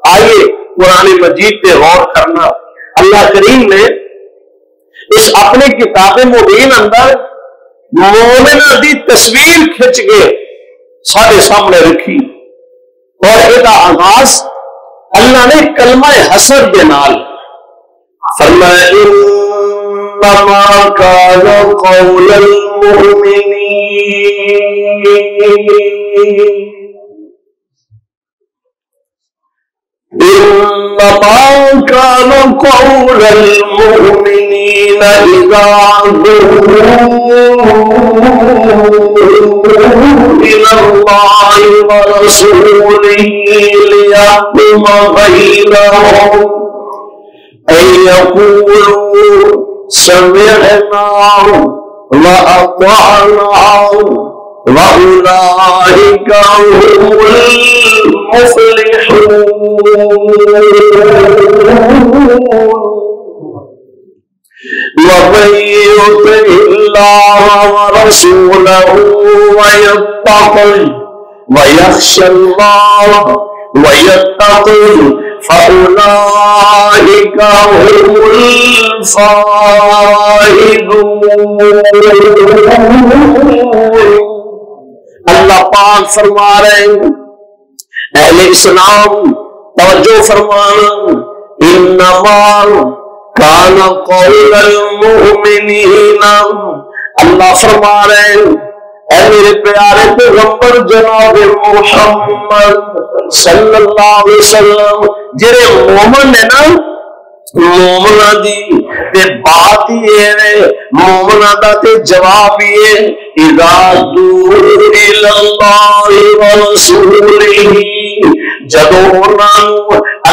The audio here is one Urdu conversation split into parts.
آئیے قرآن مجید پہ غور کرنا. اللہ کریم نے اس اپنے کتاب مبین اندر مومنہ دی تصویر کھچ کے سارے سامنے رکھی اور یہ آغاز اللہ نے کلمہ حسر کے نال فرمایا انما کان قول المؤمنین انما كان قول المؤمنين اذا دعوا الى الله ورسوله ليحكم بينهم ان يقولوا سمعنا واطعنا وَأُولَٰئِكَ هُمُ الْمُفْلِحُونَ. وَمَن يُطِعِ اللَّهَ وَرَسُولَهُ وَيَتَّقِ وَيَخْشَ اللَّهَ وَيَتَّقِهِ فَأُولَٰئِكَ هُمُ الْفَائِزُونَ. اللہ پاک فرما رہے ہیں اہل اسلام توجہ فرمانا انما کان قول المؤمنین. اللہ فرما رہے ہیں اے میرے پیارے پیغمبر جناب محمد صلی اللہ علیہ وسلم جڑے مومن نے نا مومنہ دی تے بات یہ ہے مومنہ دا تے جواب یہ اذا دعوا الی اللہ ورسولہ جدو انہاں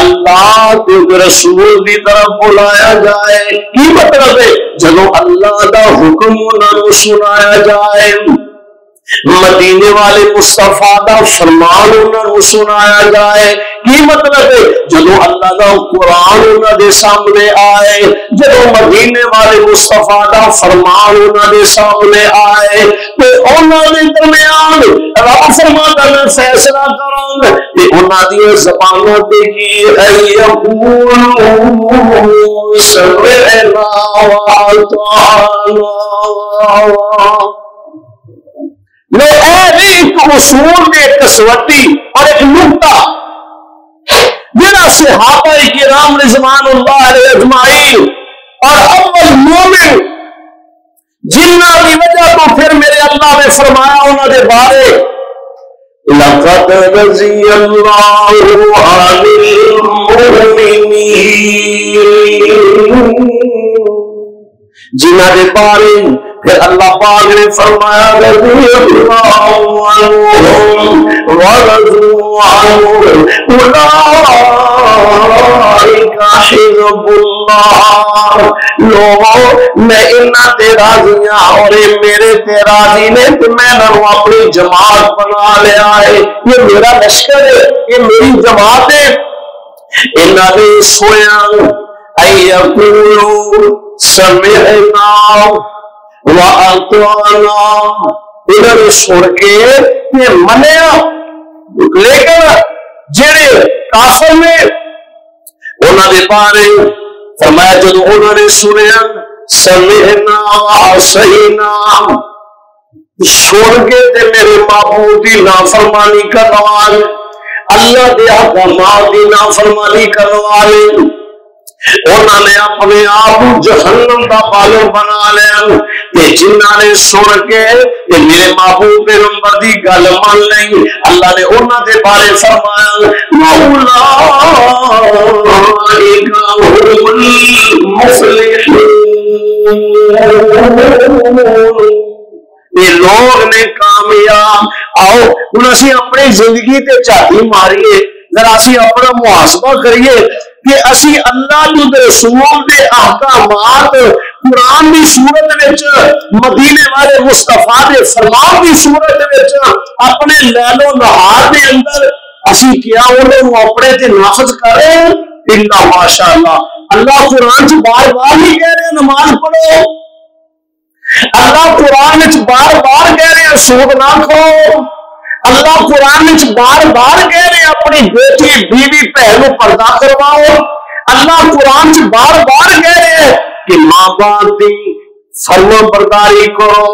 اللہ تے رسول دی طرف بلایا جائے. کی مطلب ہے جدو اللہ دا حکم انہاں سنایا جائے مدینے والے مصطفیٰ دا فرمان انہوں سنایا جائے. کی مطلب ہے جدو اللہ دا قرآن انہوں دے سامنے آئے جدو مدینے والے مصطفیٰ دا فرمان انہوں دے سامنے آئے تو انہوں نے درمیان رب فرماتا میں فیصلہ کروں کہ انہوں دی زبانوں دے کی ایقولوا سمعنا وَأَطَعْنَا. ایک اصول ایک کسوٹی اور ایک نقطہ جنہاں صحابہ کرام رضوان اللہ علیہ اجمعین اور اول مومن جنہ کی وجہ تو پھر میرے اللہ نے فرمایا انہوں نے بارے لقد رضی اللہ عن المؤمنین جنہ کے بارے پھر اللہ پاک نے فرمایا رضی اللہ عنہم ورضوا عنہ اولئک حزب اللہ. لوگوں میں انہاں تے راضی ہاں اور میرے تے راضی نے تو میں نے اپنی جماعت بنا لیا ہے. یہ میرا لشکر ہے یہ میری جماعت ہے. انہاں نے سویا ایقولوا سمعنا وَأَطَعْنَا انہوں نے سن کے منیا. لیکن جڑے کافر نے انہوں نے بارے فرمایا جب انہوں نے سنیا سمعنا وَعَصَيْنَا سن کے تے میرے معبود دی نافرمانی کرنے والے اللہ دے احکامات دی نافرمانی کرنے والے انہوں نے اپنے آپ جہنم کا بالغ بنا لیا. جنہوں نے سن کے میرے محبوب پیغمبر دی گل مان لی اللہ نے انہوں کے بارے فرمایا اولئک هم المفلحون. یہ لوگ نے کامیاب. آؤ ہن اسی اپنی زندگی تے جھاتی ماریے ذرا اسی اپنا محاسبہ کریے کہ اسی اللہ کے رسول دے احکامات قرآن دی صورت وچ مدینے والے مصطفیٰ دے فرمان دی صورت وچ اپنے لیل و نہار دے اندر اسی کیا انہوں اپنے تے نافذ کریں. الا ماشاءاللہ اللہ قرآن چ بار بار ہی کہہ رہے ہیں نماز پڑھو. اللہ قرآن چ بار بار کہہ رہے ہیں سود نہ کھاؤ. اللہ قرآن میں بار بار کہہ رہے اپنی بیٹی بیوی بہن کو پردہ کرواؤ. اللہ قرآن سے بار بار کہہ رہے ہیں کہ ماں باپ کی فرما برداری کرو.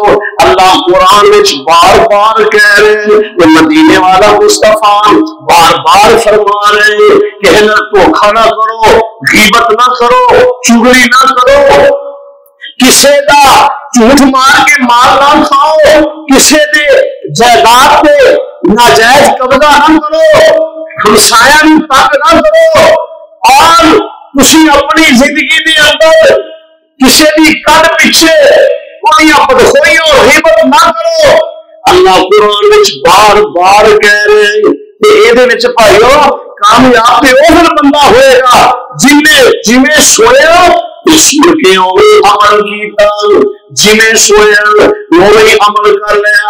اللہ قرآن میں بار بار کہہ رہے ہیں. مدینے والا مصطفیٰ بار بار فرما رہے ہیں کہ دھوکھا نہ کرو, غیبت نہ کرو, چغلی نہ کرو, کسے دا جھوٹ مار کے مال نہ کھاؤ, کسے دے جائیداد پہ ناجائز قبضہ نہ کرو, ہمسایہ نو تنگ نہ کرو, اور تسی اپنی زندگی دے اندر کسی بھی کد پیچھے کوئی بدخوئی اور غیبت نہ کرو. اللہ قرآن میں بار بار کہہ رہے ہیں کہ یہ بھائیو کامیاب تے وہ بندہ ہوئے گا جن نے سویا سن کے عمل کیتا, جن سویا وہ عمل کر لیا.